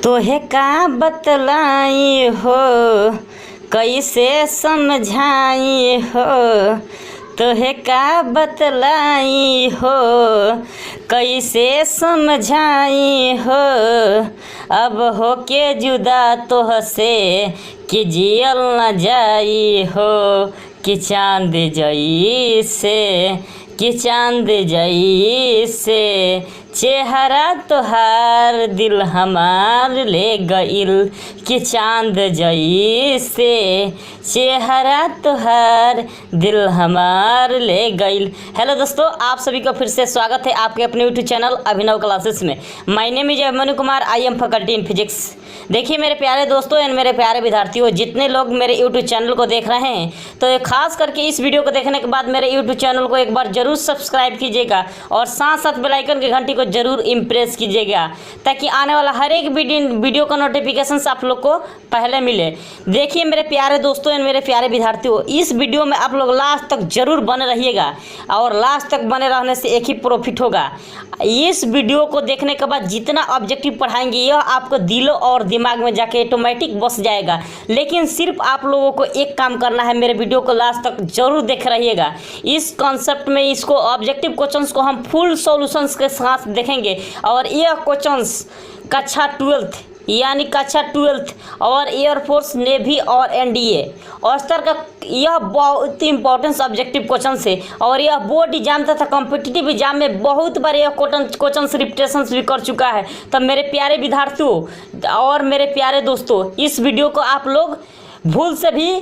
तोहे का बतलाई हो, कैसे समझाई हो। तोहे का बतलाई हो, कैसे समझाई हो। अब हो के जुदा तोहसे कि जियल न जाई हो। कि चाँद जई से, कि चाँद जई से चेहरा तोहार दिल हमार ले गइल। कि चाँद जई से चेहरा तोहार दिल हमार ले गइल। हेलो दोस्तों, आप सभी का फिर से स्वागत है आपके अपने यूट्यूब चैनल अभिनव क्लासेस में। My name is Abhimanyu Kumar, I am faculty in physics. देखिए मेरे प्यारे दोस्तों एंड मेरे प्यारे विद्यार्थियों, जितने लोग मेरे यूट्यूब चैनल को देख रहे हैं तो खास करके इस वीडियो को देखने के बाद मेरे यूट्यूब चैनल को एक बार जरूर सब्सक्राइब कीजिएगा और साथ साथ बेल आइकन की घंटी को जरूर इम्प्रेस कीजिएगा, ताकि आने वाला हर एक वीडियो का नोटिफिकेशन आप लोग को पहले मिले। देखिए मेरे प्यारे दोस्तों एंड मेरे प्यारे विद्यार्थियों, इस वीडियो में आप लोग लास्ट तक जरूर बने रहिएगा और लास्ट तक बने रहने से एक ही प्रॉफिट होगा। इस वीडियो को देखने के बाद जितना ऑब्जेक्टिव पढ़ाएंगे यह आपको दिलों और दिमाग में जाके ऑटोमेटिक बस जाएगा। लेकिन सिर्फ आप लोगों को एक काम करना है, मेरे वीडियो को लास्ट तक जरूर देख रहिएगा। इस कॉन्सेप्ट में इसको ऑब्जेक्टिव क्वेश्चंस को हम फुल सॉल्यूशंस के साथ देखेंगे और यह क्वेश्चंस कक्षा 12th यानी कक्षा 12th और एयरफोर्स, नेवी और एनडीए और स्तर का यह बहुत ही इंपॉर्टेंट ऑब्जेक्टिव क्वेश्चन है और यह बोर्ड एग्जाम तथा कॉम्पिटिटिव एग्जाम में बहुत बार यह क्वेश्चन रिपीटेशन भी कर चुका है। तो मेरे प्यारे विद्यार्थियों और मेरे प्यारे दोस्तों, इस वीडियो को आप लोग भूल से भी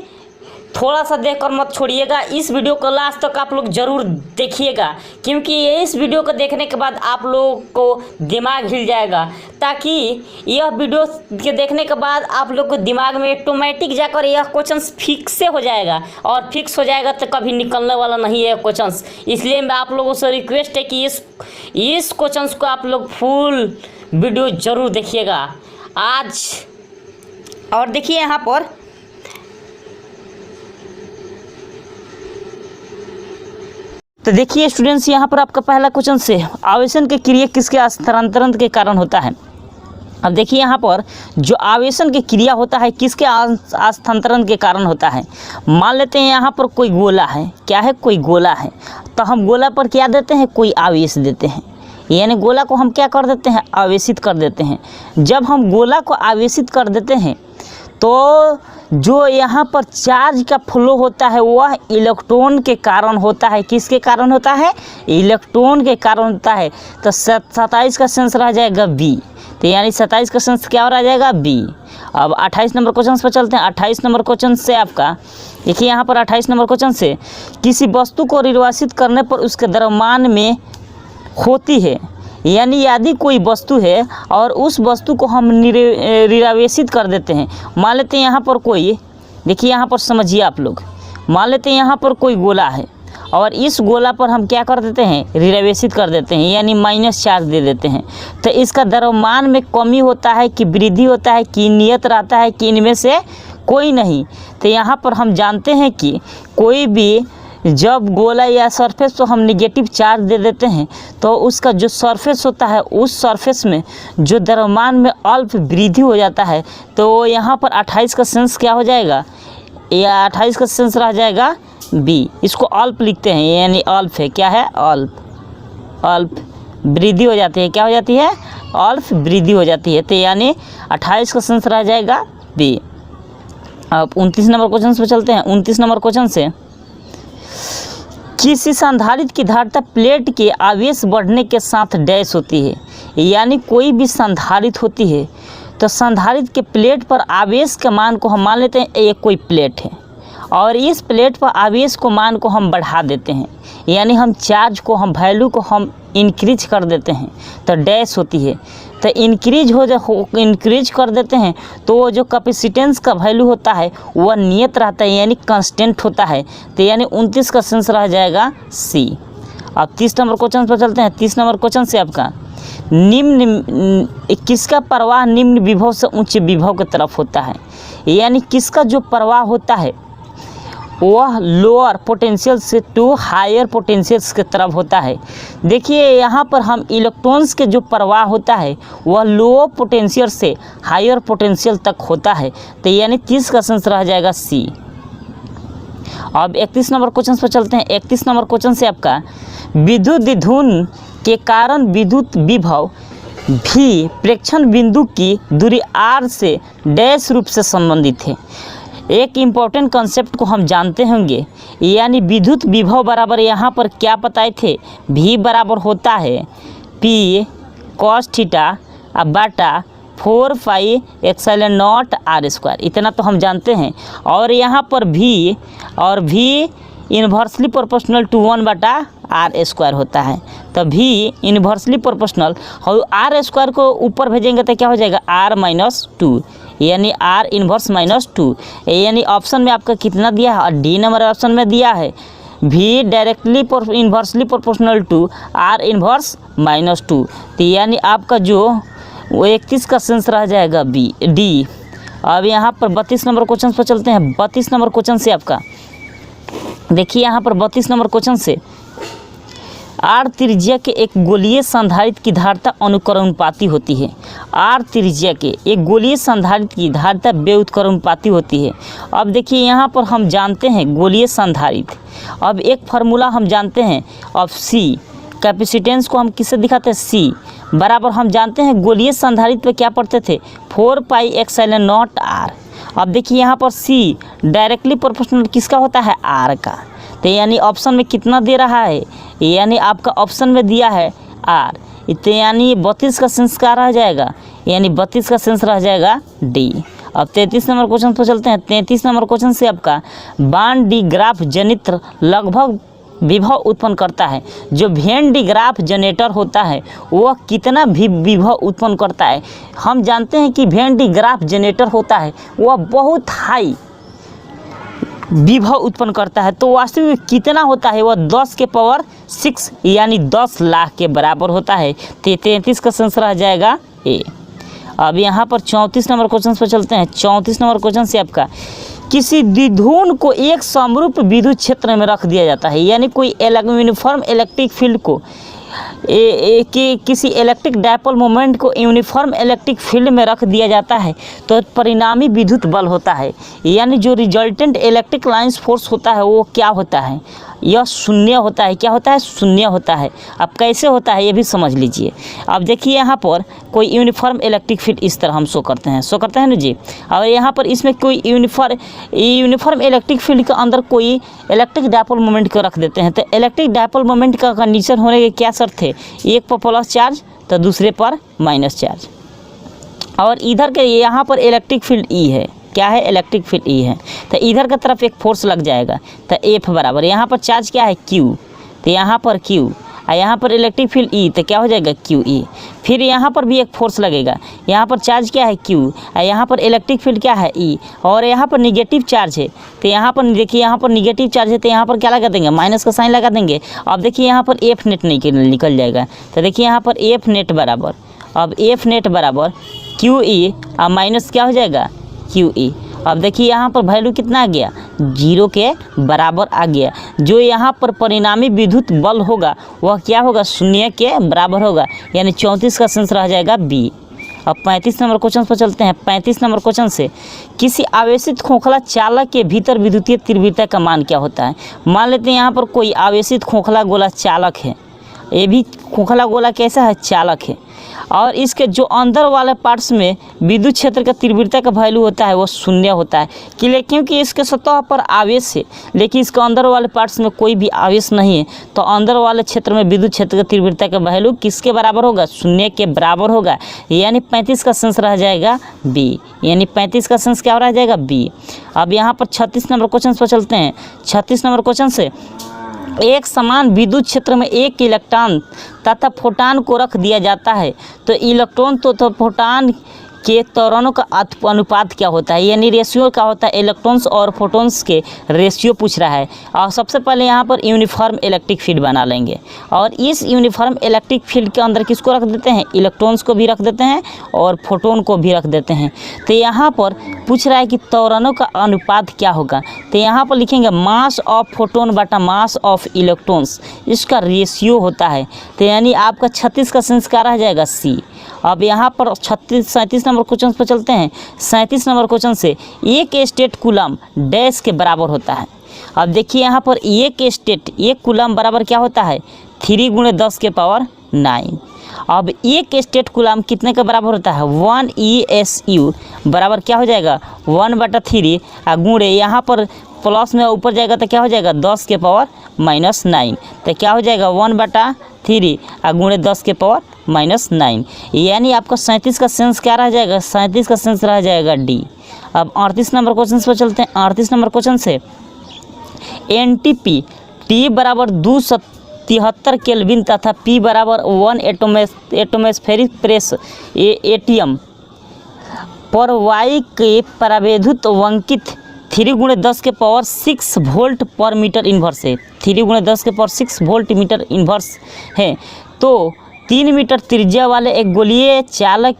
थोड़ा सा देखकर मत छोड़िएगा। इस वीडियो को लास्ट तक आप लोग जरूर देखिएगा, क्योंकि इस वीडियो को देखने के बाद आप लोगों को दिमाग हिल जाएगा, ताकि यह वीडियो के देखने के बाद आप लोग को दिमाग में ऑटोमेटिक जाकर यह क्वेश्चन फिक्स से हो जाएगा और फिक्स हो जाएगा तो कभी निकलने वाला नहीं है क्वेश्चन। इसलिए मैं आप लोगों से रिक्वेस्ट है कि इस क्वेश्चन को आप लोग फुल वीडियो जरूर देखिएगा आज। और देखिए यहाँ पर तो देखिए स्टूडेंट्स, यहाँ पर आपका पहला क्वेश्चन से आवेशन की क्रिया किसके स्थानांतरण के कारण होता है। अब देखिए यहाँ पर जो आवेशन की क्रिया होता है किसके स्थानांतरण के कारण होता है। मान लेते हैं यहाँ पर कोई गोला है, क्या है, कोई गोला है, तो हम गोला पर क्या देते हैं, कोई आवेश देते हैं, यानी गोला को हम क्या कर देते हैं, आवेशित कर देते हैं। जब हम गोला को आवेशित कर देते हैं तो जो यहाँ पर चार्ज का फ्लो होता है वह इलेक्ट्रॉन के कारण होता है। किसके कारण होता है, इलेक्ट्रॉन के कारण होता है। तो 27 का सेंस रह जाएगा बी, तो यानी 27 का सेंस क्या रह जाएगा, बी। अब 28 नंबर क्वेश्चन पर चलते हैं। 28 नंबर क्वेश्चन से आपका देखिए यहाँ पर 28 नंबर क्वेश्चन से किसी वस्तु को निर्वासित करने पर उसके द्रव्यमान में होती है, यानी यदि कोई वस्तु है और उस वस्तु को हम निरावेशित कर देते हैं। मान लेते हैं यहाँ पर कोई, देखिए यहाँ पर समझिए आप लोग, मान लेते हैं यहाँ पर कोई गोला है और इस गोला पर हम क्या कर देते हैं, निरावेशित कर देते हैं, यानी माइनस चार्ज दे देते हैं। तो इसका द्रव्यमान में कमी होता है कि वृद्धि होता है कि नियत रहता है कि इनमें से कोई नहीं। तो यहाँ पर हम जानते हैं कि कोई भी जब गोला या सरफेस तो हम निगेटिव चार्ज दे देते हैं तो उसका जो सरफेस होता है उस सरफेस में जो द्रव्यमान में अल्प वृद्धि हो जाता है। तो यहाँ पर 28 का सेंस क्या हो जाएगा, या 28 का सेंस रह जाएगा बी। इसको अल्प लिखते हैं, यानी अल्प है, क्या है, अल्प, अल्प वृद्धि हो जाती है, क्या हो जाती है, अल्प वृद्धि हो जाती है। तो यानी 28 का सेंस रह जाएगा बी। अब 29 नंबर क्वेश्चन पर चलते हैं। 29 नंबर क्वेश्चन से किसी संधारित्र की धारिता प्लेट के आवेश बढ़ने के साथ डैश होती है, यानी कोई भी संधारित्र होती है तो संधारित्र के प्लेट पर आवेश के मान को हम मान लेते हैं, एक कोई प्लेट है और इस प्लेट पर आवेश को मान को हम बढ़ा देते हैं, यानी हम चार्ज को हम वैल्यू को हम इंक्रीज कर देते हैं तो डैश होती है। तो इंक्रीज कर देते हैं तो वो जो कैपेसिटेंस का वैल्यू होता है वह नियत रहता है, यानी कांस्टेंट होता है। तो यानी 29 का सेंस रह जाएगा सी। अब 30 नंबर क्वेश्चन पर चलते हैं। 30 नंबर क्वेश्चन से आपका किसका प्रवाह निम्न विभव से उच्च विभव की तरफ होता है, यानी किसका जो प्रवाह होता है वह लोअर पोटेंशियल से टू हायर पोटेंशियल्स की तरफ होता है। देखिए यहाँ पर हम इलेक्ट्रॉन्स के जो प्रवाह होता है वह लो पोटेंशियल से हायर पोटेंशियल तक होता है। तो यानी 30 का आंसर रह जाएगा सी। अब 31 नंबर क्वेश्चन पर चलते हैं। 31 नंबर क्वेश्चन से आपका विद्युत धुन के कारण विद्युत विभव भी प्रेक्षण बिंदु की दूरी r से डैश रूप से संबंधित है। एक इम्पॉर्टेंट कॉन्सेप्ट को हम जानते होंगे, यानी विद्युत विभव बराबर यहाँ पर क्या बताए थे, v बराबर होता है p cos थीटा बटा 4 pi epsilon not r square, इतना तो हम जानते हैं। और यहाँ पर v इन्वर्सली प्रोपोर्शनल टू 1 बटा आर स्क्वायर होता है। तो v इन्वर्सली प्रोपोर्शनल और आर स्क्वायर को ऊपर भेजेंगे तो क्या हो जाएगा r माइनस 2, यानी r इन्वर्स माइनस 2। यानी ऑप्शन में आपका कितना दिया है, और डी नंबर ऑप्शन में दिया है v directly inversely proportional to r inverse minus 2। तो यानी आपका जो वो 31 का सेंस रह जाएगा बी डी। अब यहाँ पर 32 नंबर क्वेश्चन पर चलते हैं। 32 नंबर क्वेश्चन से आपका देखिए यहाँ पर 32 नंबर क्वेश्चन से आर त्रिज्या के एक गोलीय संधारित्र की धारिता अनुक्रमानुपाती होती है। आर त्रिज्या के एक गोलीय संधारित्र की धारिता व्युत्क्रमानुपाती होती है। अब देखिए यहाँ पर हम जानते हैं गोलीय संधारित्र, अब एक फार्मूला हम जानते हैं ऑफ सी, कैपेसिटेंस को हम किससे दिखाते हैं, सी बराबर हम जानते हैं गोलीय संधारित्र पे क्या पढ़ते थे, 4 पाई एप्सिलॉन नॉट आर। अब देखिए यहाँ पर सी डायरेक्टली प्रोपोर्शनल किसका होता है, आर का। तो यानी ऑप्शन में कितना दे रहा है, यानी आपका ऑप्शन में दिया है आर, तो यानी 32 का सेंस क्या रह जाएगा, यानी 32 का सेंस रह जाएगा डी। अब 33 नंबर क्वेश्चन पर चलते हैं। 33 नंबर क्वेश्चन से आपका बान डी ग्राफ जनित्र लगभग विभव उत्पन्न करता है। जो वेन डी ग्राफ जनरेटर होता है वह कितना भी विभव उत्पन्न करता है। हम जानते हैं कि वेन डी ग्राफ जनरेटर होता है वह बहुत हाई विभव उत्पन्न करता है, तो वास्तविक में कितना होता है, वह 10 के पावर 6 यानी 10 लाख के बराबर होता है। 33 का सेंस रह जाएगा ए। अब यहाँ पर 34 नंबर क्वेश्चन पर चलते हैं। 34 नंबर क्वेश्चन से आपका किसी द्विध्रुव को एक समरूप विद्युत क्षेत्र में रख दिया जाता है, यानी कोई यूनिफॉर्म इलेक्ट्रिक फील्ड को किसी इलेक्ट्रिक डायपोल मोमेंट को यूनिफॉर्म इलेक्ट्रिक फील्ड में रख दिया जाता है तो परिणामी विद्युत बल होता है, यानी जो रिजल्टेंट इलेक्ट्रिक लाइन्स फोर्स होता है वो क्या होता है, यह शून्य होता है। क्या होता है, शून्य होता है। अब कैसे होता है ये भी समझ लीजिए। अब देखिए यहाँ पर कोई यूनिफॉर्म इलेक्ट्रिक फील्ड इस तरह हम शो करते हैं ना जी। और यहाँ पर इसमें कोई यूनिफॉर्म इलेक्ट्रिक फील्ड के अंदर कोई इलेक्ट्रिक डायपोल मोमेंट को रख देते हैं। तो इलेक्ट्रिक डायपोल मोमेंट का कंडीशन होने के क्या शर्त थे, एक पर प्लस चार्ज तो दूसरे पर माइनस चार्ज। और इधर के यहाँ पर इलेक्ट्रिक फील्ड ई है, क्या है, इलेक्ट्रिक फील्ड ई है, तो इधर की तरफ एक फोर्स लग जाएगा। तो एफ बराबर यहाँ पर चार्ज क्या है, क्यू, तो यहाँ पर क्यू, और यहाँ पर इलेक्ट्रिक फील्ड ई, तो क्या हो जाएगा क्यू ई। फिर यहाँ पर भी एक फोर्स लगेगा, यहाँ पर चार्ज क्या है क्यू, और यहाँ पर इलेक्ट्रिक फील्ड क्या है ई, और यहाँ पर निगेटिव चार्ज है। तो यहाँ पर देखिए यहाँ पर निगेटिव चार्ज है, तो यहाँ पर क्या लगा देंगे, माइनस का साइन लगा देंगे। अब देखिए यहाँ पर एफ नेट निकल जाएगा। तो देखिए यहाँ पर एफ नेट बराबर, अब एफ नेट बराबर क्यू ई और माइनस क्या हो जाएगा क्यू ई। अब देखिए यहाँ पर वैल्यू कितना आ गया, 0 के बराबर आ गया। जो यहाँ पर परिणामी विद्युत बल होगा वह क्या होगा, 0 के बराबर होगा, यानी 34 का सेंस रह जाएगा बी। अब 35 नंबर क्वेश्चन पर चलते हैं। 35 नंबर क्वेश्चन से किसी आवेशित खोखला चालक के भीतर विद्युतीय तीव्रता का मान क्या होता है। मान लेते हैं यहाँ पर कोई आवेशित खोखला गोला चालक है, ये भी खोखला गोला कैसा है, चालक है, और इसके जो अंदर वाले पार्ट्स में विद्युत क्षेत्र का तीव्रता का वैल्यू होता है वो 0 होता है, क्योंकि इसके सतह पर आवेश है लेकिन इसके अंदर वाले पार्ट्स में कोई भी आवेश नहीं है, तो अंदर वाले क्षेत्र में विद्युत क्षेत्र का तीव्रता का वैल्यू किसके बराबर होगा, 0 के बराबर होगा, यानी 35 का सेंस रह जाएगा बी, यानी 35 का सेंस क्या रह जाएगा बी। अब यहाँ पर 36 नंबर क्वेश्चन पर चलते हैं। 36 नंबर क्वेश्चन से एक समान विद्युत क्षेत्र में एक इलेक्ट्रॉन तथा फोटॉन को रख दिया जाता है, तो इलेक्ट्रॉन तो फोटॉन के त्वरणों का अनुपात क्या होता है, यानी रेशियो क्या होता है, इलेक्ट्रॉन्स और फोटॉन्स के रेशियो पूछ रहा है। और सबसे पहले यहाँ पर यूनिफॉर्म इलेक्ट्रिक फील्ड बना लेंगे और इस यूनिफॉर्म इलेक्ट्रिक फील्ड के अंदर किसको रख देते हैं, इलेक्ट्रॉन्स को भी रख देते हैं और फोटोन को भी रख देते हैं। तो यहाँ पर पूछ रहा है कि त्वरणों का अनुपात क्या होगा, तो यहाँ पर लिखेंगे मास ऑफ फोटोन बटा मास ऑफ इलेक्ट्रॉन्स, इसका रेशियो होता है। तो यानी आपका 36 का सेंस क्या रह जाएगा, सी। अब यहाँ पर 37 नंबर क्वेश्चन पर चलते हैं। 37 नंबर क्वेश्चन से एक स्टेट कूलम डैश के बराबर होता है। अब देखिए यहाँ पर एक कूलम बराबर क्या होता है, 3 × 10 के पावर 9। अब एक स्टेट कूलम कितने के बराबर होता है, 1 ESU बराबर क्या हो जाएगा, 1/3 गुणे यहाँ पर प्लस में ऊपर जाएगा तो क्या हो जाएगा, 10 के पावर -9। तो क्या हो जाएगा 1/3 गुणे 10 के पावर -9, यानी आपका 37 का सेंस क्या रह जाएगा, 37 का सेंस रह जाएगा डी। अब 38 नंबर क्वेश्चन पर चलते हैं। 38 नंबर क्वेश्चन से NTP T बराबर 273 केल्विन तथा P बराबर 1 एटमॉस्फेरिक प्रेस ATM पर Y के प्रावेदुत वंकित 3 × 10 के पावर 6 वोल्ट पर मीटर इन्वर्स है। 3 × 10 के पावर 6 वोल्ट मीटर इन्वर्स है। तो 3 मीटर त्रिज्या वाले एक गोलीय चालक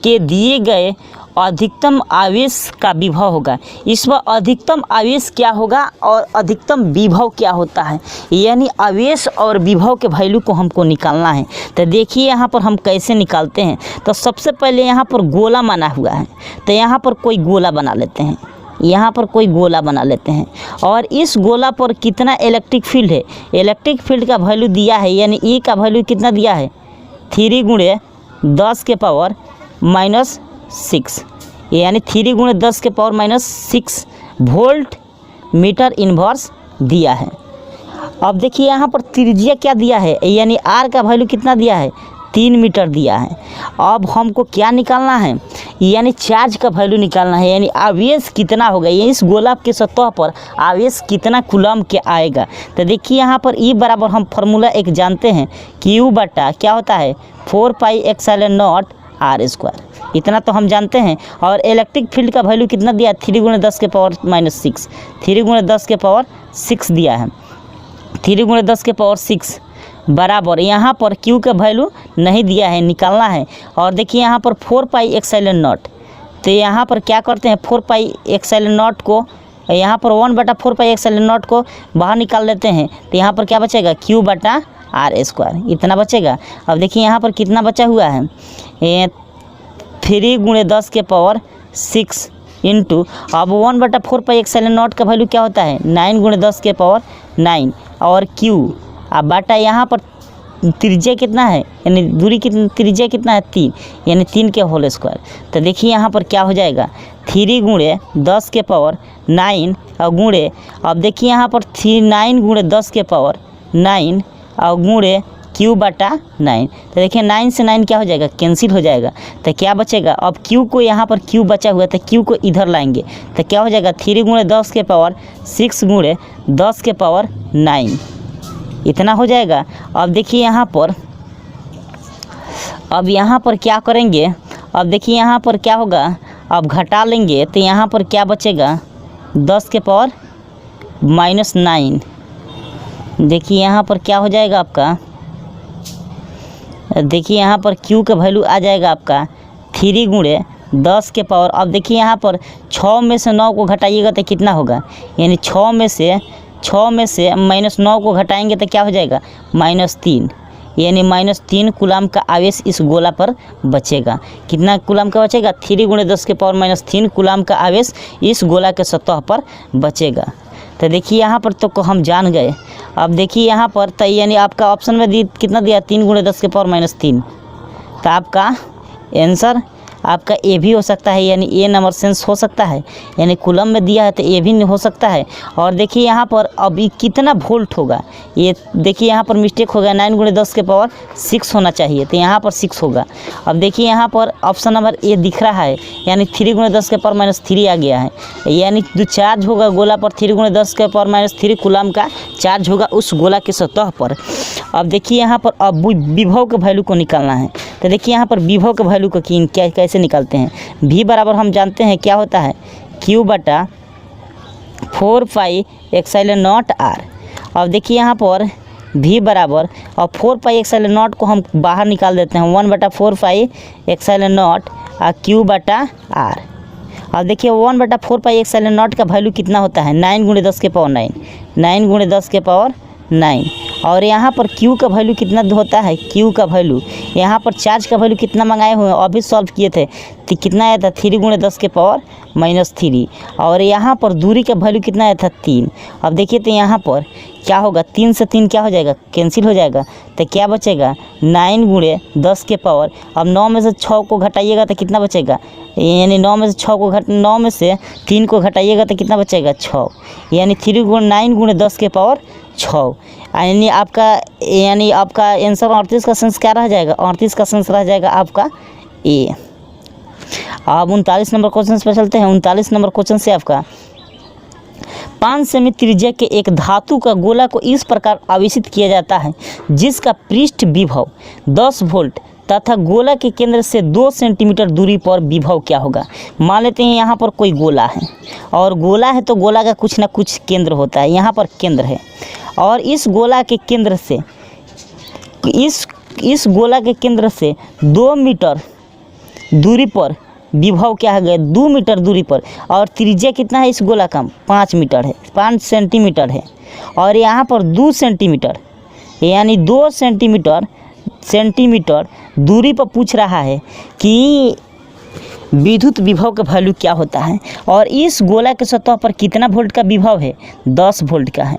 के दिए गए अधिकतम आवेश का विभव होगा। इस पर अधिकतम आवेश क्या होगा और अधिकतम विभव क्या होता है, यानी आवेश और विभव के वैल्यू को हमको निकालना है। तो देखिए यहाँ पर हम कैसे निकालते हैं। तो सबसे पहले यहाँ पर गोला माना हुआ है, तो यहाँ पर कोई गोला बना लेते हैं, यहाँ पर कोई गोला बना लेते हैं और इस गोला पर कितना इलेक्ट्रिक फील्ड है, इलेक्ट्रिक फील्ड का वैल्यू दिया है, यानी ई का वैल्यू कितना दिया है, 3 × 10 के पावर -6, यानी 3 × 10 के पावर -6 वोल्ट मीटर इन्वर्स दिया है। अब देखिए यहाँ पर त्रिज्या क्या दिया है, यानी आर का वैल्यू कितना दिया है, 3 मीटर दिया है। अब हमको क्या निकालना है, यानी चार्ज का वैल्यू निकालना है, यानी आवेश कितना होगा, ये इस गोला के सतह पर आवेश कितना कूलम के आएगा। तो देखिए यहाँ पर ई बराबर हम फार्मूला एक जानते हैं, Q बटा क्या होता है 4πε0 r², इतना तो हम जानते हैं। और इलेक्ट्रिक फील्ड का वैल्यू कितना दिया है, 3 × 10 के पावर -6, 3 × 10 के पावर 6 दिया है, 3 × 10 के पावर 6 बराबर यहाँ पर Q का वैल्यू नहीं दिया है, निकालना है। और देखिए यहाँ पर 4πε0, तो यहाँ पर क्या करते हैं, 4πε0 को यहाँ पर 1/4πε0 को बाहर निकाल लेते हैं, तो यहाँ पर क्या बचेगा, Q बटा r², इतना बचेगा। अब देखिए यहाँ पर कितना बचा हुआ है, 3 × 10 के पावर 6 इंटू, अब 1/4πε0 का वैल्यू क्या होता है, 9 × 10 के पावर 9 और Q, अब बाटा यहाँ पर त्रिज्या कितना है, यानी दूरी कितनी, त्रिज्या कितना है 3, यानी 3 के होल स्क्वायर। तो देखिए यहाँ पर क्या हो जाएगा, 3 × 10 के पावर 9 और गुणे, अब देखिए यहाँ पर 9 × 10 के पावर 9 और गुणे Q बटा 9। तो देखिए 9 से 9 क्या हो जाएगा, कैंसिल हो जाएगा। तो क्या बचेगा, अब Q को यहाँ पर Q बचा हुआ है, तो Q को इधर लाएंगे, तो क्या हो जाएगा 3 × 10 के पावर 6 × 10 के पावर 9, इतना हो जाएगा। अब देखिए यहाँ पर, अब यहाँ पर क्या करेंगे, अब देखिए यहाँ पर क्या होगा, अब घटा लेंगे तो यहाँ पर क्या बचेगा, 10 के पावर -9। देखिए यहाँ पर क्या हो जाएगा आपका, देखिए यहाँ पर Q का वैल्यू आ जाएगा आपका 3 × 10 के पावर, अब देखिए यहाँ पर 6 में से 9 को घटाइएगा तो कितना होगा, यानी 6 में से -9 को घटाएंगे तो क्या हो जाएगा, -3, यानी -3 कूलम का आवेश इस गोला पर बचेगा। कितना कूलम का बचेगा, 3 × 10 के पावर -3 कूलम का आवेश इस गोला के सतह पर बचेगा। तो देखिए यहाँ पर तो हम जान गए। अब देखिए यहाँ पर तो यानी आपका ऑप्शन में कितना दिया, 3 × 10 के पावर -3, तो आपका आंसर आपका ए भी हो सकता है, यानी ए नंबर सेंस हो सकता है, यानी कूलम में दिया है तो ए भी हो सकता है। और देखिए यहाँ पर अभी कितना वोल्ट होगा, ये देखिए यहाँ पर मिस्टेक हो गया, 9 × 10 के पावर 6 होना चाहिए, तो यहाँ पर 6 होगा। अब देखिए यहाँ पर ऑप्शन नंबर ए दिख रहा है, यानी 3 × 10 के पावर -3 आ गया है, यानी जो चार्ज होगा गोला पर 3 × 10 के पावर -3 कूलम का चार्ज होगा उस गोला के सतह पर। अब देखिए यहाँ पर अब विभव के वैल्यू को निकालना है। तो देखिए यहाँ पर विभव के वैल्यू को कैसे निकालते हैं। v बराबर हम जानते हैं क्या होता है, q बटा 4 पाई एक्साइलन नॉट r। अब देखिए यहाँ पर v बराबर और 4 पाई एक्साइलन नॉट को हम बाहर निकाल देते हैं, 1 बटा 4 पाई एक्साइलन नॉट और q बटा r। अब देखिए 1 बटा 4 पाई एक्साइलन नॉट का वैल्यू कितना होता है, 9 गुणे 10 के पावर 9, 9 गुणे 10 के पावर 9। और यहाँ पर q का वैल्यू कितना होता है, q का वैल्यू यहाँ पर चार्ज का वैल्यू कितना मंगाए हुए हैं, अभी सॉल्व किए थे तो कितना आया था, 3 गुणे 10 के पावर -3। और यहाँ पर दूरी का वैल्यू कितना आया था, 3। अब देखिए तो यहाँ पर क्या होगा, 3 से 3 क्या हो जाएगा, कैंसिल हो जाएगा। तो क्या बचेगा, 9 गुणे 10 के पावर, अब 9 में से 6 को घटाइएगा तो कितना बचेगा, यानी 9 में से 6 को 9 में से 3 को घटाइएगा तो कितना बचेगा, 6, यानी 9 गुणे 10 के पावर 6। यानी आपका आंसर 38 का सेंस क्या रह जाएगा, 38 का सेंस रह जाएगा आपका ए। अब 39 नंबर क्वेश्चन पर चलते हैं। 39 नंबर क्वेश्चन से आपका 5 सेमी त्रिज्या के एक धातु का गोला को इस प्रकार आवेशित किया जाता है जिसका पृष्ठ विभव 10 वोल्ट तथा गोला के केंद्र से 2 सेंटीमीटर दूरी पर विभव क्या होगा। मान लेते हैं यहाँ पर कोई गोला है और गोला है तो गोला का कुछ ना कुछ केंद्र होता है, यहाँ पर केंद्र है और इस गोला के केंद्र से इस गोला के केंद्र से 2 मीटर दूरी पर विभव क्या है, 2 मीटर दूरी पर, और त्रिज्या कितना है इस गोला का, 5 मीटर है, 5 सेंटीमीटर है। और यहाँ पर 2 सेंटीमीटर यानी 2 सेंटीमीटर दूरी पर पूछ रहा है कि विद्युत विभव का वैल्यू क्या होता है। और इस गोला के सतह पर कितना वोल्ट का विभव है, 10 वोल्ट का है।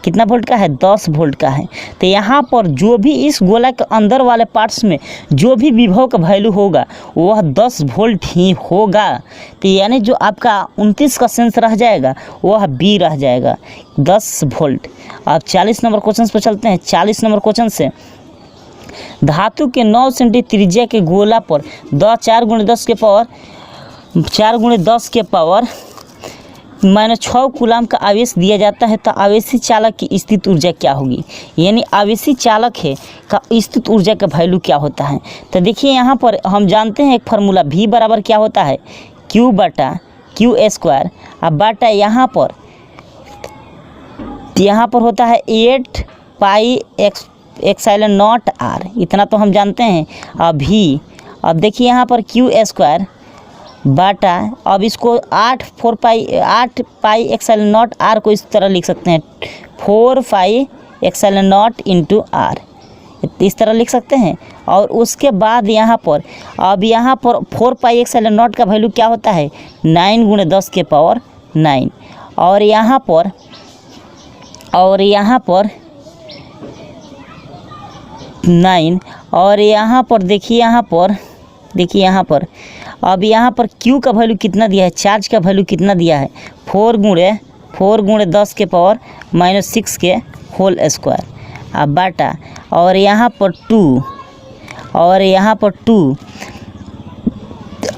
कितना वोल्ट का है, 10 वोल्ट का है। तो यहाँ पर जो भी इस गोला के अंदर वाले पार्ट्स में जो भी विभव का वैल्यू होगा वह 10 वोल्ट ही होगा। तो यानी जो आपका 29 का सेंस रह जाएगा वह बी रह जाएगा, 10 वोल्ट। अब 40 नंबर क्वेश्चन पर चलते हैं। 40 नंबर क्वेश्चन से धातु के 9 सेंटी त्रिज्या के गोला पर 4 गुणे 10 के पावर -6 कूलम का आवेश दिया जाता है तो आवेशी चालक की स्थित ऊर्जा क्या होगी। यानी आवेशी चालक है का स्थित ऊर्जा का वैल्यू क्या होता है। तो देखिए यहाँ पर हम जानते हैं एक फार्मूला, v बराबर क्या होता है, q बटा q²। अब बटा यहाँ पर होता है 8 पाई एक्साइलन नॉट r, इतना तो हम जानते हैं। अब देखिए यहाँ पर q² बाटा, अब इसको 8 पाई एक्साइलन नॉट r को इस तरह लिख सकते हैं, 4 पाई एक्साइलन नॉट इंटू r, इस तरह लिख सकते हैं। और उसके बाद यहाँ पर 4 पाई एक्साइलन नॉट का वैल्यू क्या होता है, 9 गुणे 10 के पावर 9। और यहाँ पर 9, और यहाँ पर देखिए यहाँ पर अब यहाँ पर Q का वैल्यू कितना दिया है, चार्ज का वैल्यू कितना दिया है, 4 गुणे 10 के पावर -6 के होल स्क्वायर। अब बाटा, और यहाँ पर 2,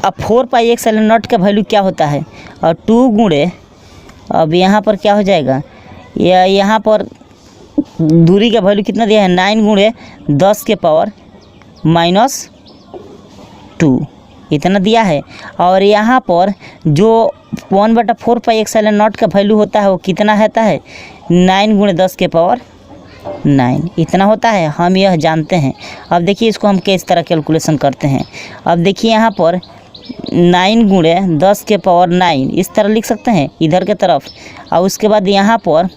अब 4 पाई एक्साइलन नॉट का वैल्यू क्या होता है, और 2 गुणे, अब यहाँ पर क्या हो जाएगा, यहाँ पर दूरी का वैल्यू कितना दिया है, 9 गुणे 10 के पावर -2, इतना दिया है। और यहाँ पर जो 1/4 पाई एक्साइलन नॉट का वैल्यू होता है वो कितना रहता है, 9 गुणे 10 के पावर 9, इतना होता है, हम यह जानते हैं। अब देखिए इसको हम किस तरह कैलकुलेशन करते हैं। अब देखिए यहाँ पर 9 गुणे 10 के पावर 9 इस तरह लिख सकते हैं इधर के तरफ। और उसके बाद यहाँ पर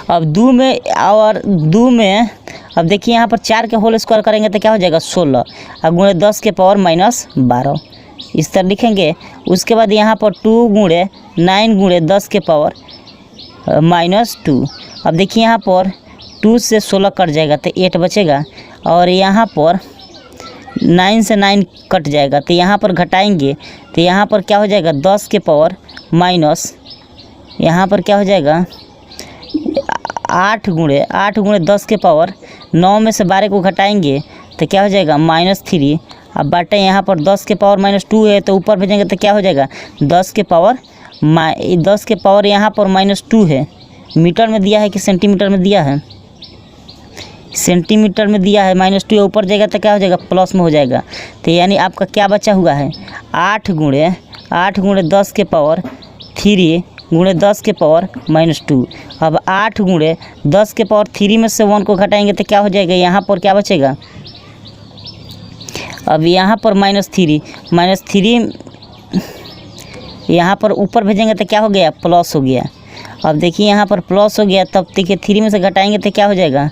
अब 2 में अब देखिए यहाँ पर 4 के होल स्क्वायर करेंगे तो क्या हो जाएगा, 16, और गुणे 10 के पावर -12 इस तरह लिखेंगे। उसके बाद यहाँ पर 9 गुणे 10 के पावर -2। अब देखिए यहाँ पर 2 से 16 कट जाएगा तो 8 बचेगा, और यहाँ पर 9 से 9 कट जाएगा तो यहाँ पर घटाएंगे तो यहाँ पर क्या हो जाएगा, 10 के पावर माइनस, यहाँ पर क्या हो जाएगा 8 गुणे 10 के पावर 9 में से 12 को घटाएंगे तो क्या हो जाएगा -3। अब बाटे यहाँ पर 10 के पावर -2 है तो ऊपर भेजेंगे तो क्या हो जाएगा 10 के पावर यहाँ पर -2 है, मीटर में दिया है कि सेंटीमीटर में दिया है, सेंटीमीटर में दिया है -2, ऊपर जाएगा तो क्या हो जाएगा प्लस में हो जाएगा। तो यानी आपका क्या बचा हुआ है 8 गुणे 10 के पावर 3 गुणे 10 के पावर -2। अब 8 गुणे 10 के पावर 3 में से 1 को घटाएंगे तो क्या हो जाएगा, यहाँ पर क्या बचेगा, अब यहाँ पर -3 यहाँ पर ऊपर भेजेंगे तो क्या हो गया प्लस हो गया। अब देखिए यहाँ पर प्लस हो गया, तब देखिए 3 में से घटाएंगे तो क्या हो जाएगा,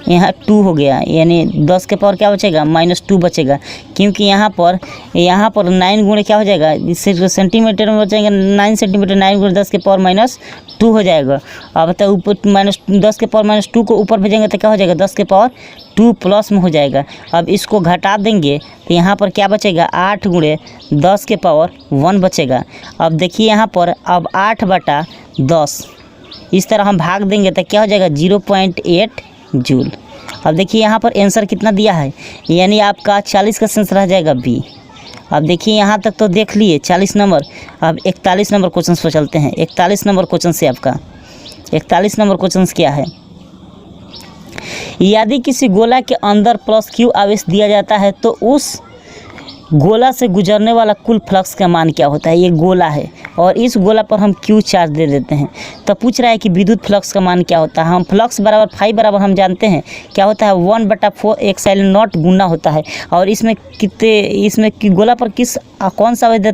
यहाँ 2 हो गया, यानी 10 के पावर क्या बचेगा -2 बचेगा, क्योंकि यहाँ पर 9 गुणे क्या हो जाएगा, इससे सेंटीमीटर में बचेगा 9 सेंटीमीटर, 9 गुणे 10 के पावर -2 हो जाएगा। अब तो ऊपर -10 के पावर -2 को ऊपर भेजेंगे तो क्या हो जाएगा 10 के पावर 2 प्लस में हो जाएगा। अब इसको घटा देंगे तो यहाँ पर क्या बचेगा 8 गुणे 10 के पावर 1 बचेगा। अब देखिए यहाँ पर अब 8/10 इस तरह हम भाग देंगे तो क्या हो जाएगा 0.8 जूल। अब देखिए यहाँ पर आंसर कितना दिया है, यानी आपका 40 का सेंस रह जाएगा बी। अब देखिए यहाँ तक तो देख लिए 40 नंबर। अब 41 नंबर क्वेश्चन पर चलते हैं। 41 नंबर क्वेश्चन से आपका 41 नंबर क्वेश्चन क्या है, यदि किसी गोला के अंदर +Q आवेश दिया जाता है तो उस गोला से गुजरने वाला कुल फ्लक्स का मान क्या होता है। ये गोला है और इस गोला पर हम Q चार्ज दे देते हैं, तो पूछ रहा है कि विद्युत फ्लक्स का मान क्या होता है। हम फ्लक्स बराबर फाई बराबर हम जानते हैं क्या होता है 1/4 एप्सिलॉन नॉट गुना होता है। और इसमें गोला पर कौन सा आवेश दे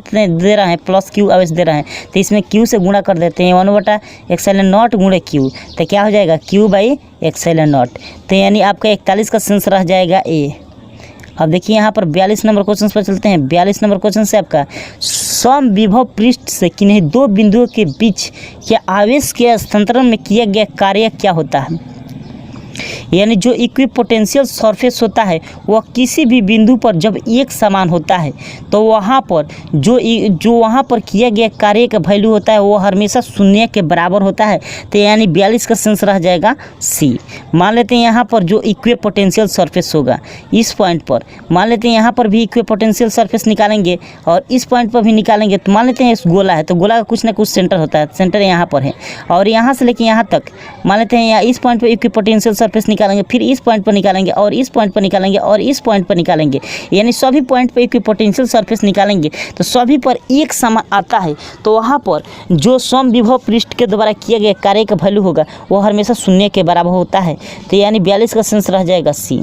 रहे हैं +Q आवेश दे रहे हैं, तो इसमें Q से गुणा कर देते हैं 1/एप्सिलॉन नॉट गुणे Q, तो क्या हो जाएगा Q/एप्सिलॉन नॉट। तो यानी आपका 41 का सेंस रह जाएगा ए। अब देखिए यहाँ पर 42 नंबर क्वेश्चन पर चलते हैं। 42 नंबर क्वेश्चन से आपका समविभव पृष्ठ से किन्हीं दो बिंदुओं के बीच या आवेश के हस्तांतरण में किया गया कार्य क्या होता है। यानी जो इक्विपोटेंशियल सरफेस होता है वह किसी भी बिंदु पर जब एक समान होता है तो वहाँ पर जो वहाँ पर किया गया कार्य का वैल्यू होता है वो हमेशा 0 के बराबर होता है। तो यानी 42 का सेंस रह जाएगा सी। मान लेते हैं यहाँ पर जो इक्विपोटेंशियल सरफेस होगा इस पॉइंट पर, मान लेते हैं यहाँ पर भी इक्विपोटेंशियल सरफेस निकालेंगे और इस पॉइंट पर भी निकालेंगे। तो मान लेते हैं इस गोला है तो गोला का कुछ ना कुछ सेंटर होता है, सेंटर यहाँ पर है और यहाँ से लेकर यहाँ तक मान लेते हैं इस पॉइंट पर इक्विपोटेंशियल सरफेस निकालेंगे, फिर इस पॉइंट पर निकालेंगे और इस पॉइंट पर निकालेंगे और इस पॉइंट पर निकालेंगे, यानी सभी पॉइंट पर इक्विपोटेंशियल सरफेस निकालेंगे तो सभी पर एक समान आता है। तो वहाँ पर जो समविभव पृष्ठ के द्वारा किया गया कार्य का वैल्यू होगा वो हमेशा 0 के बराबर होता है। तो यानी 42 का सेंस रह जाएगा सी।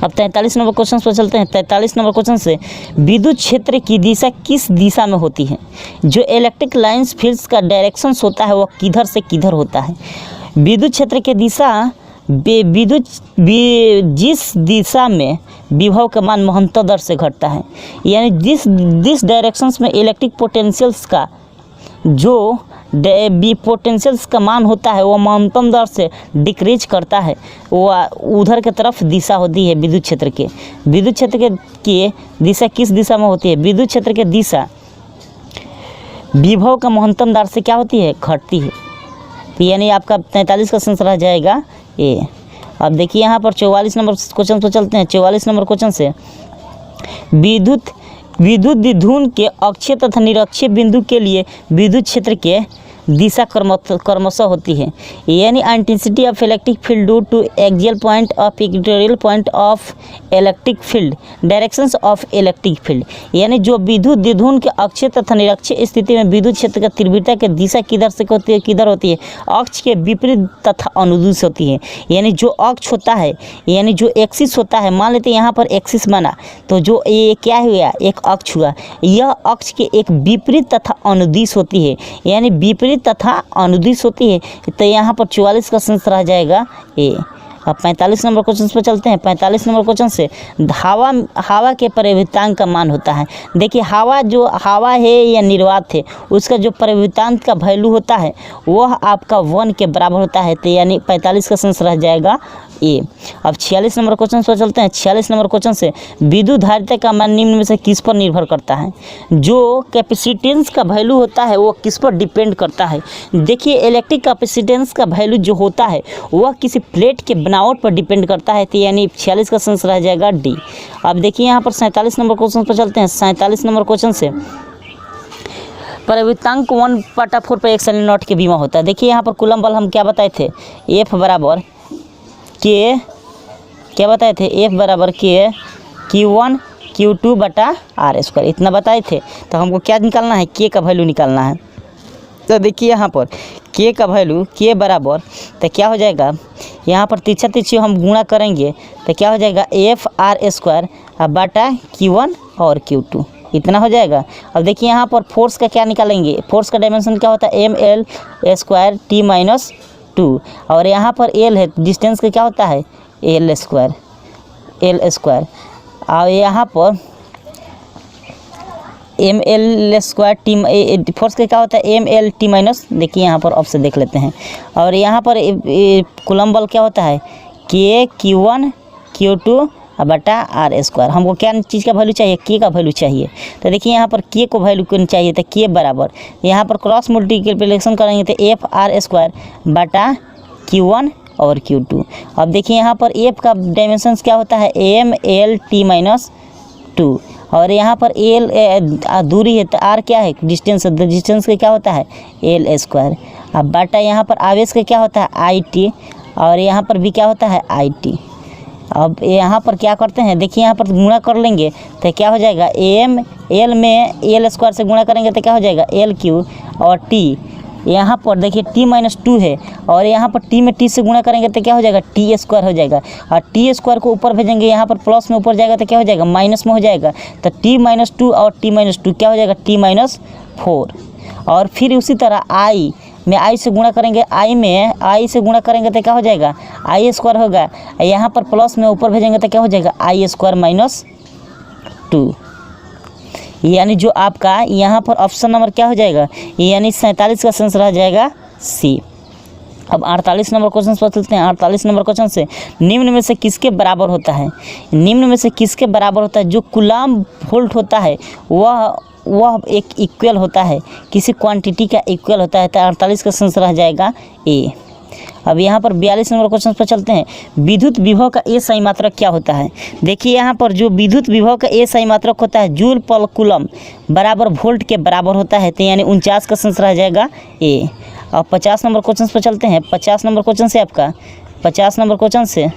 अब 43 नंबर क्वेश्चन पर चलते हैं। 43 नंबर क्वेश्चन से विद्युत क्षेत्र की दिशा किस दिशा में होती है। जो इलेक्ट्रिक लाइंस फील्ड्स का डायरेक्शंस होता है वह किधर से किधर होता है। विद्युत क्षेत्र की दिशा जिस दिशा में विभव का मान महत्तम दर से घटता है, यानी जिस डायरेक्शंस में इलेक्ट्रिक पोटेंशियल्स का जो पोटेंशियल्स का मान होता है वो महत्तम दर से डिक्रीज करता है वो उधर की तरफ दिशा होती है विद्युत क्षेत्र के। विद्युत क्षेत्र की दिशा किस दिशा में होती है। विद्युत क्षेत्र की दिशा विभव का महत्तम दर से क्या होती है घटती है। तो यानी आपका 43 का सेंस रह जाएगा ए। अब देखिए यहाँ पर 44 नंबर क्वेश्चन पर चलते हैं। 44 नंबर क्वेश्चन से विद्युत द्विध्रुव के अक्षीय तथा निरक्षीय बिंदु के लिए विद्युत क्षेत्र के दिशा क्रमशः होती है। यानी intensity of electric field due to axial point of equatorial point of electric field directions of electric field, यानी जो विद्युत द्विध्रुव के अक्षीय तथा निरक्षीय स्थिति में विद्युत क्षेत्र का तीव्रता की दिशा किधर होती है अक्ष के विपरीत तथा अनुदिश होती है। यानी जो अक्ष होता है यानी जो एक्सिस होता है, मान लेते हैं यहाँ पर एक्सिस बना तो जो ये क्या हुआ एक अक्ष हुआ, यह अक्ष के एक विपरीत तथा अनुदिश होती है, यानी विपरीत तथा अनुदिश होती है। तो यहाँ पर 44 का सेंस रह जाएगा ए। अब 45 नंबर क्वेश्चन पर चलते हैं। 45 नंबर क्वेश्चन से हवा के परिवर्तनांक का मान होता है। देखिए हवा है या निर्वात है उसका जो परिवर्तनांक का वैल्यू होता है वह आपका 1 के बराबर होता है। तो यानी 45 का सेंस रह जाएगा ए। अब 46 नंबर क्वेश्चन पर चलते हैं। 46 नंबर क्वेश्चन से विद्युत धारिता का मान निम्न में से किस पर निर्भर करता है। जो कैपेसिटेंस का वैल्यू होता है वो किस पर डिपेंड करता है। देखिए इलेक्ट्रिक कैपेसिटेंस का वैल्यू जो होता है वह किसी प्लेट के बनावट पर डिपेंड करता है। तो यानी 46 का सेंस रह जाएगा डी। अब देखिए यहाँ पर 47 नंबर क्वेश्चन पर चलते हैं। 47 नंबर क्वेश्चन से परिवर्तनांक 1/4 पर एक्स नॉट के बीमा होता है। देखिए यहाँ पर कूलम बल हम क्या बताए थे, F बराबर के, क्या बताए थे, F बराबर के Q1 Q2 बटा R², इतना बताए थे। तो हमको क्या निकालना है, K का वैल्यू निकालना है। तो देखिए यहाँ पर K का वैल्यू K बराबर, तो क्या हो जाएगा, यहाँ पर तिरछा तिरछी हम गुणा करेंगे तो क्या हो जाएगा FR² बटा Q1 और Q2, इतना हो जाएगा। अब देखिए यहाँ पर फोर्स का क्या निकालेंगे, फोर्स का डायमेंशन क्या होता है mL² T-2, और यहाँ पर L है, डिस्टेंस का क्या होता है L², और यहाँ पर mL² T, फोर्स का क्या होता है mL/T-, देखिए यहाँ पर ऑप्शन देख लेते हैं। और यहाँ पर कूलम बल क्या होता है K Q1 Q2 बटा R²। हमको क्या चीज़ का वैल्यू चाहिए, K का वैल्यू चाहिए। तो देखिए यहाँ पर K को वैल्यू क्यों चाहिए, तो K बराबर, यहाँ पर क्रॉस मल्टीप्लिकेशन करेंगे तो FR² बटा Q1 और Q2। अब देखिए यहाँ पर F का डायमेंशन क्या होता है mL/T-2, और यहाँ पर L दूरी है, तो R क्या है, डिस्टेंस, डिस्टेंस का क्या होता है L²। अब बटा यहाँ पर आवेश का क्या होता है IT, और यहाँ पर भी क्या होता है IT। अब यहाँ पर क्या करते हैं, देखिए यहाँ पर गुणा कर लेंगे तो क्या हो जाएगा L में L² से गुणा करेंगे तो क्या हो जाएगा LQ, और T यहाँ पर देखिए T-2 है, और यहाँ पर T में T से गुणा करेंगे तो क्या हो जाएगा T² हो जाएगा, और T² को ऊपर भेजेंगे, यहाँ पर प्लस में ऊपर जाएगा तो क्या हो जाएगा माइनस में हो जाएगा, तो T-2 और T-2 क्या हो जाएगा T-4। और फिर उसी तरह I में I से गुणा करेंगे, I से गुणा करेंगे तो क्या हो जाएगा I² होगा, यहाँ पर प्लस में ऊपर भेजेंगे तो क्या हो जाएगा I² - 2, यानी जो आपका यहाँ पर ऑप्शन नंबर क्या हो जाएगा, यानी 47 का सेंस रह जाएगा C। अब 48 नंबर क्वेश्चन पर चलते हैं। 48 नंबर क्वेश्चन से निम्न में से किसके बराबर होता है, निम्न में से किसके बराबर होता है, जो कूलम वोल्ट होता है वह एक इक्वल होता है, किसी क्वांटिटी का इक्वल होता है। तो 48 का सेंस रह जाएगा A। अब यहाँ पर 42 नंबर क्वेश्चन पर चलते हैं। विद्युत विभव का ए सही मात्रक क्या होता है। देखिए यहाँ पर जो विद्युत विभव का ए सही मात्रक होता है जूल पर कूलम बराबर वोल्ट के बराबर होता है, तो यानी 49 का सेंस रह जाएगा ए। अब 50 नंबर क्वेश्चन पर चलते हैं। 50 नंबर क्वेश्चन से आपका 50 नंबर क्वेश्चन से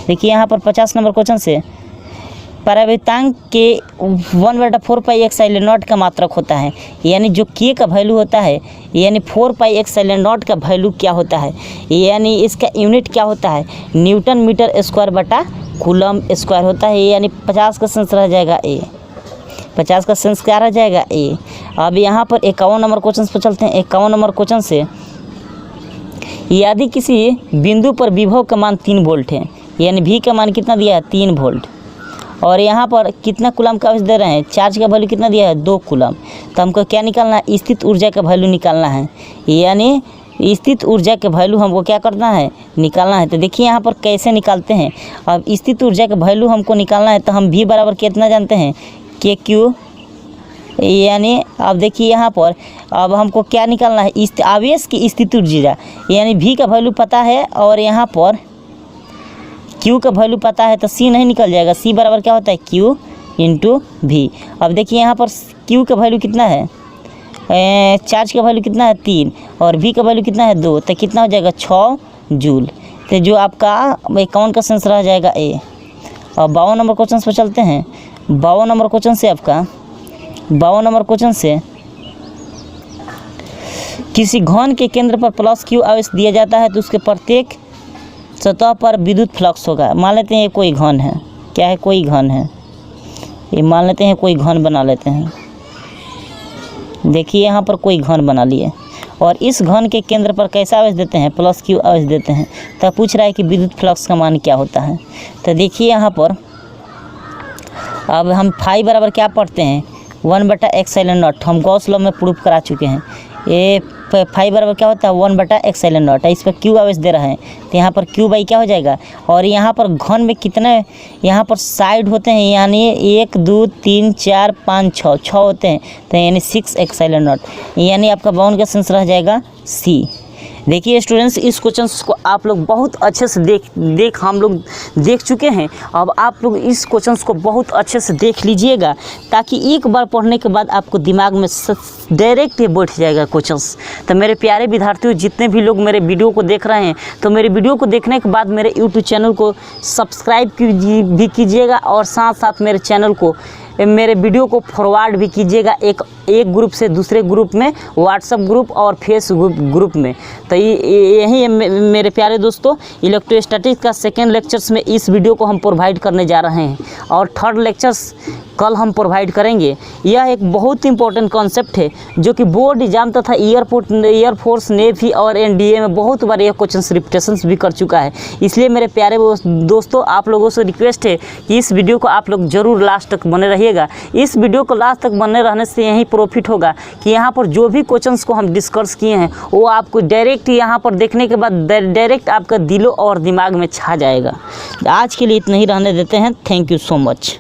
देखिए यहाँ पर 50 नंबर क्वेश्चन से परिवर्तनांक के 1/4 पाई एक्स साइलेंट नॉट का मात्रक होता है, यानी जो के का वैल्यू होता है, यानी 4 पाई एक्स साइलेंट नॉट का वैल्यू क्या होता है, यानी इसका यूनिट क्या होता है न्यूटन मीटर स्क्वायर बटा कूलम स्क्वायर होता है, यानी 50 का सेंस रह जाएगा ए। 50 का सेंस क्या रह जाएगा ए। अब यहाँ पर 51 नंबर क्वेश्चन पर चलते हैं। 51 नंबर क्वेश्चन से यदि किसी बिंदु पर विभव का मान 3 वोल्ट है, यानी भी का मान कितना दिया है 3 वोल्ट, और यहाँ पर कितना कूलम का आवेश दे रहे हैं, चार्ज का वैल्यू कितना दिया है 2 कूलम। तो हमको क्या निकालना है, स्थित ऊर्जा का वैल्यू निकालना है, यानी स्थित ऊर्जा के वैल्यू हमको क्या करना है निकालना है। तो देखिए यहाँ पर कैसे निकालते हैं। अब स्थित ऊर्जा का वैल्यू हमको निकालना है, तो हम भी बराबर कितना जानते हैं के क्यू, यानी अब देखिए यहाँ पर अब हमको क्या निकालना है आवेश की स्थित ऊर्जा, यानी भी का वैल्यू पता है और यहाँ पर Q का वैल्यू पता है, तो C नहीं निकल जाएगा। C बराबर क्या होता है Q इंटू भी। अब देखिए यहाँ पर Q का वैल्यू कितना है, चार्ज का वैल्यू कितना है 3 और V का वैल्यू कितना है 2, तो कितना हो जाएगा 6 जूल। तो जो आपका 51 का सेंस रह जाएगा A। और 52 नंबर क्वेश्चन पर चलते हैं। 52 नंबर क्वेश्चन से आपका 52 नंबर क्वेश्चन से किसी घन के केंद्र पर प्लस Q आवेश दिया जाता है, तो उसके प्रत्येक सतह पर विद्युत फ्लक्स होगा। मान लेते हैं ये कोई घन है, क्या है कोई घन है, ये मान लेते हैं कोई घन बना लेते हैं। देखिए यहाँ पर कोई घन बना लिए और इस घन के केंद्र पर कैसा आवेश देते हैं प्लस Q आवेश देते हैं। तो पूछ रहा है कि विद्युत फ्लक्स का मान क्या होता है। तो देखिए यहाँ पर अब हम फाई बराबर क्या पढ़ते हैं 1/x⁴0। हम गॉस लॉ में प्रूफ करा चुके हैं। ये फाई बराबर क्या होता है 1/x⁴0। इस पर Q आवेश दे रहे हैं, तो यहाँ पर Q बाई क्या हो जाएगा। और यहाँ पर घन में कितने यहाँ पर साइड होते हैं, यानी 1 2 3 4 5 6 होते हैं, तो यानी 6x⁴0, यानी आपका 52 का सेंस रह जाएगा C। देखिए स्टूडेंट्स, इस क्वेश्चंस को आप लोग बहुत अच्छे से हम लोग देख चुके हैं। अब आप लोग इस क्वेश्चंस को बहुत अच्छे से देख लीजिएगा, ताकि एक बार पढ़ने के बाद आपको दिमाग में डायरेक्ट ये बैठ जाएगा क्वेश्चंस। तो मेरे प्यारे विद्यार्थियों, जितने भी लोग मेरे वीडियो को देख रहे हैं, तो मेरे वीडियो को देखने के बाद मेरे यूट्यूब चैनल को सब्सक्राइब भी कीजिएगा, और साथ साथ मेरे वीडियो को फॉरवर्ड भी कीजिएगा एक ग्रुप से दूसरे ग्रुप में, व्हाट्सएप ग्रुप और फेसबुक ग्रुप में। तो यही मेरे प्यारे दोस्तों, इलेक्ट्रोस्टैटिक्स का सेकेंड लेक्चर्स में इस वीडियो को हम प्रोवाइड करने जा रहे हैं, और थर्ड लेक्चर्स कल हम प्रोवाइड करेंगे। यह एक बहुत इंपॉर्टेंट कॉन्सेप्ट है, जो कि बोर्ड एग्जाम तथा एयरफोर्स, नेवी और एनडीए में बहुत बार यह क्वेश्चन रिपीटेशंस भी कर चुका है। इसलिए मेरे प्यारे दोस्तों, आप लोगों से रिक्वेस्ट है कि इस वीडियो को आप लोग ज़रूर लास्ट तक बने रहिएगा। इस वीडियो को लास्ट तक बने रहने से यही प्रॉफिट होगा कि यहाँ पर जो भी क्वेश्चंस को हम डिस्कस किए हैं, वो आपको डायरेक्ट यहाँ पर देखने के बाद डायरेक्ट आपका दिलों और दिमाग में छा जाएगा। आज के लिए इतना ही रहने देते हैं। Thank you so much.